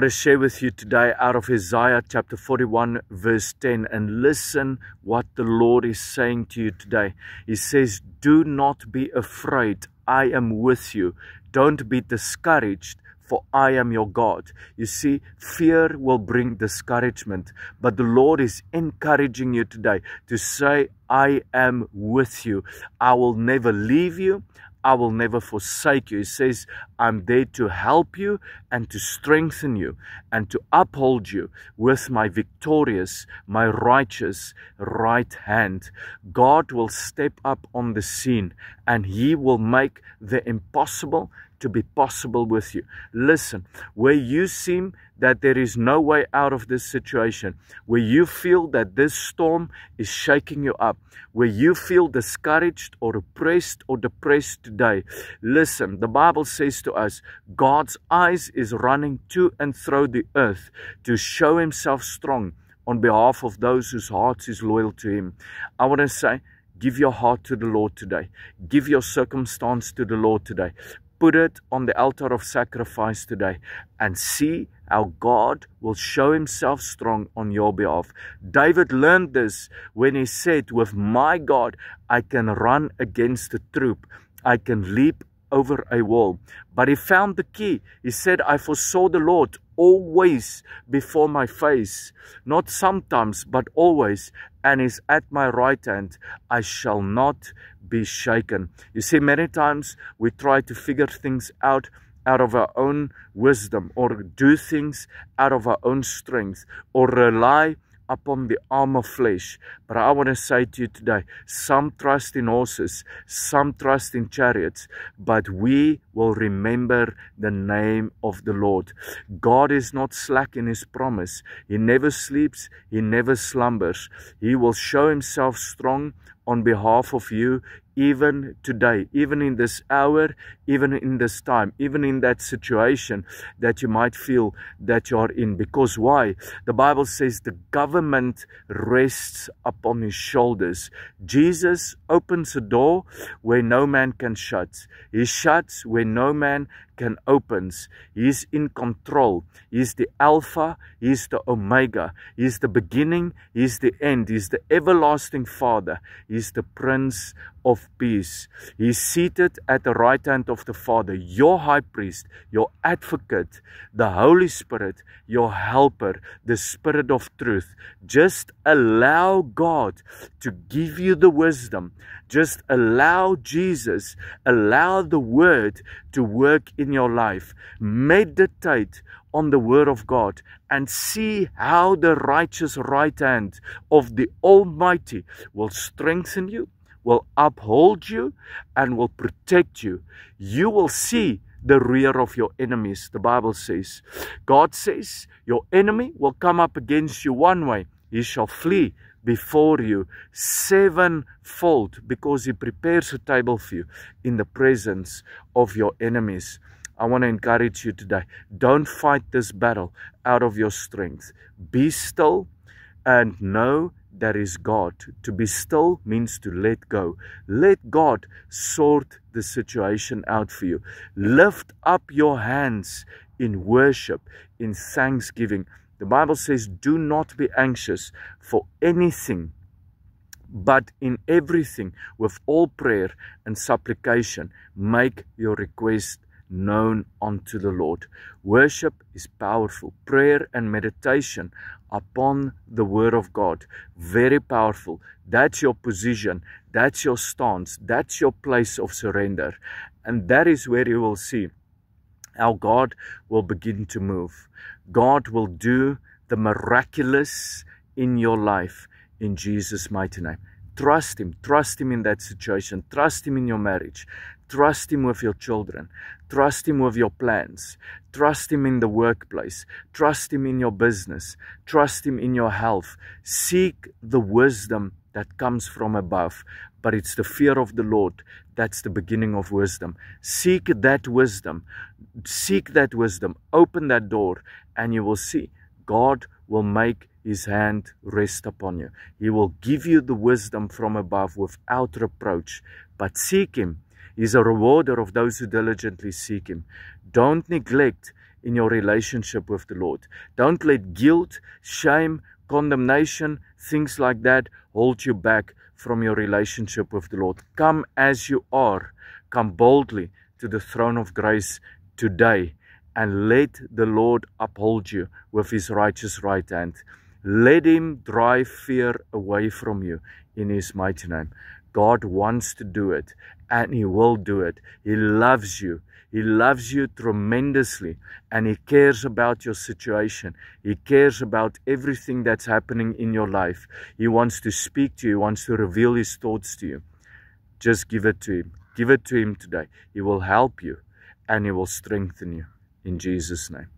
To share with you today out of Isaiah chapter 41 verse 10, and listen what the Lord is saying to you today. He says, do not be afraid, I am with you. Don't be discouraged, for I am your God. You see, fear will bring discouragement, but the Lord is encouraging you today to say, I am with you. I will never leave you. I will never forsake you. He says, I'm there to help you and to strengthen you and to uphold you with my victorious, my righteous right hand. God will step up on the scene and He will make the impossible to be possible with you. Listen, where you seem that there is no way out of this situation, where you feel that this storm is shaking you up, where you feel discouraged or oppressed or depressed today, listen, the Bible says to us, God's eyes is running to and through the earth to show Himself strong on behalf of those whose hearts is loyal to Him. I want to say, give your heart to the Lord today. Give your circumstance to the Lord today. Put it on the altar of sacrifice today and see how God will show Himself strong on your behalf. David learned this when he said, with my God, I can run against a troop. I can leap over a wall. But he found the key. He said, I foresaw the Lord always before my face, not sometimes, but always, and is at my right hand. I shall not be shaken. You see, many times we try to figure things out of our own wisdom, or do things out of our own strength, or rely upon the arm of flesh. But I want to say to you today, some trust in horses, some trust in chariots, but we will remember the name of the Lord. God is not slack in His promise. He never sleeps, He never slumbers. He will show Himself strong on behalf of you, even today, even in this hour, even in this time, even in that situation that you might feel that you are in. Because why? The Bible says the government rests upon His shoulders. Jesus opens a door where no man can shut. He shuts where no man can open. He's in control. He's the Alpha, He's the Omega, He's the beginning, He's the end, He's the everlasting Father, He's the Prince of Peace. He's seated at the right hand of the Father, your high priest, your advocate, the Holy Spirit, your helper, the Spirit of truth. Just allow God to give you the wisdom. Just allow Jesus, allow the Word to work in your life. Meditate on the Word of God and see how the righteous right hand of the Almighty will strengthen you, will uphold you, and will protect you. You will see the rear of your enemies, the Bible says. God says your enemy will come up against you one way, he shall flee before you sevenfold, because He prepares a table for you in the presence of your enemies. I want to encourage you today, don't fight this battle out of your strength. Be still and know that is God. To be still means to let go. Let God sort the situation out for you. Lift up your hands in worship, in thanksgiving. The Bible says, do not be anxious for anything, but in everything, with all prayer and supplication, make your request known unto the Lord. Worship is powerful. Prayer and meditation upon the Word of God, very powerful. That's your position, that's your stance, that's your place of surrender. And that is where you will see how God will begin to move. God will do the miraculous in your life in Jesus' mighty name. Trust Him in that situation. Trust Him in your marriage. Trust Him with your children. Trust Him with your plans. Trust Him in the workplace. Trust Him in your business. Trust Him in your health. Seek the wisdom that comes from above. But it's the fear of the Lord that's the beginning of wisdom. Seek that wisdom. Seek that wisdom. Open that door and you will see God will make His hand rest upon you. He will give you the wisdom from above without reproach. But seek Him. He's a rewarder of those who diligently seek Him. Don't neglect in your relationship with the Lord. Don't let guilt, shame, condemnation, things like that hold you back from your relationship with the Lord. Come as you are. Come boldly to the throne of grace today, and let the Lord uphold you with his righteous right hand. Let him drive fear away from you in his mighty name. God wants to do it, and he will do it. He loves you. He loves you tremendously, and he cares about your situation. He cares about everything that's happening in your life. He wants to speak to you. He wants to reveal his thoughts to you. Just give it to him. Give it to him today. He will help you, and he will strengthen you. In Jesus' name.